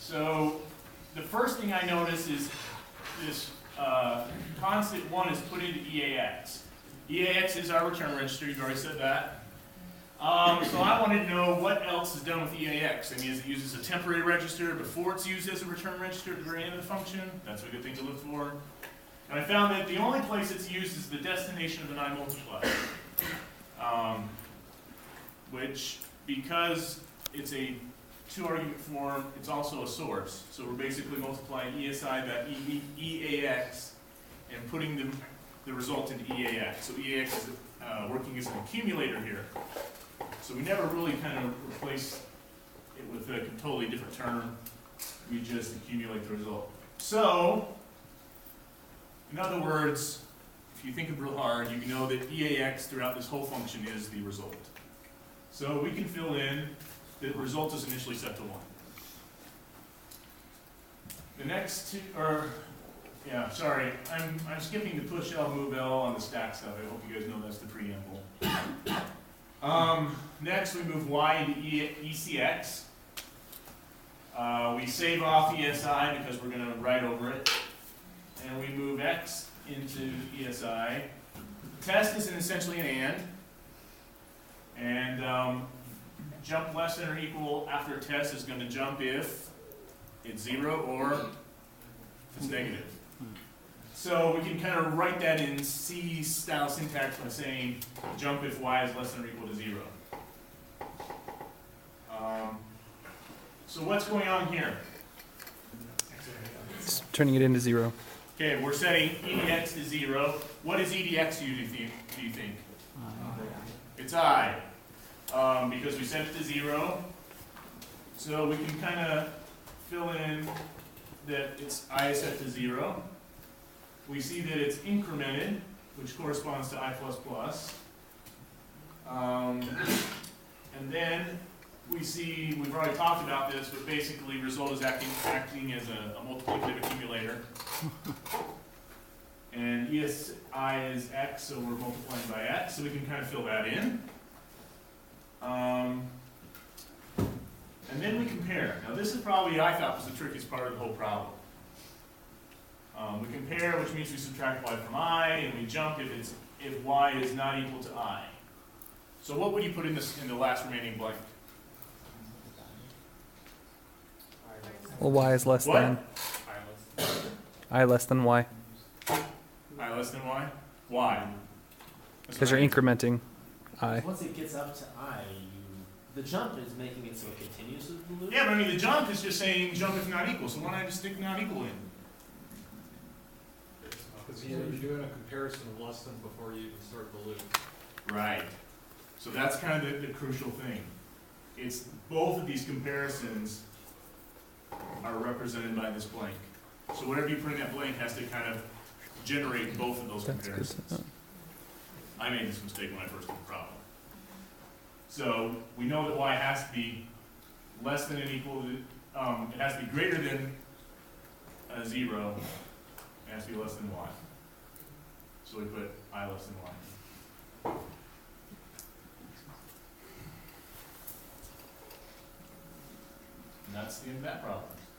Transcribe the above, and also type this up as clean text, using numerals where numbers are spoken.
So the first thing I notice is this constant 1 is put into EAX. EAX is our return register, you've already said that. So I wanted to know what else is done with EAX. I mean, is it used as a temporary register before it's used as a return register at the very end of the function? That's a good thing to look for. And I found that the only place it's used is the destination of the 9 multiplier. Which, because it's a 2-argument form, it's also a source. So we're basically multiplying ESI.EAX and putting the result into EAX. So EAX is working as an accumulator here. So we never really kind of replace it with a totally different term. We just accumulate the result. So, in other words, if you think of real hard, you know that EAX throughout this whole function is the result. So we can fill in that the result is initially set to 1. The next two, sorry, I'm skipping the push L, move L on the stack stuff. I hope you guys know that's the preamble. Next, we move Y into ECX. We save off ESI because we're going to write over it. And we move X into ESI. Test is essentially an and jump less than or equal after test is going to jump if it's 0 or if it's negative. So we can kind of write that in C-style syntax by saying jump if y is less than or equal to 0. So what's going on here? It's turning it into 0. Okay, we're setting EDX to 0. What is EDX do you think? It's I. Because we set it to 0. So we can kind of fill in that it's I is set to 0. We see that it's incremented, which corresponds to I++. And then we see, we've already talked about this, but basically result is acting as a multiplicative accumulator. And ESI is X, so we're multiplying by X, so we can kind of fill that in. And then we compare. Now this is probably, I thought, was the trickiest part of the whole problem. We compare, which means we subtract y from I, and we jump if y is not equal to I. So what would you put in the last remaining blank? Well, y is less What? than. I less than y. I less than y? Why? Because you're incrementing I. Once it gets up to I, the jump is making it so it continues with the loop? Yeah, but I mean the jump is just saying jump if not equal, so why don't I just stick not equal in? Because you're doing a comparison of less than before you even start the loop. Right. So that's kind of the crucial thing. It's both of these comparisons are represented by this blank. So whatever you put in that blank has to kind of generate both of those That's good comparisons. to know. I made this mistake when I first did the problem. So we know that y has to be less than and equal to, it has to be greater than 0, it has to be less than y. So we put I less than y. And that's the end of that problem.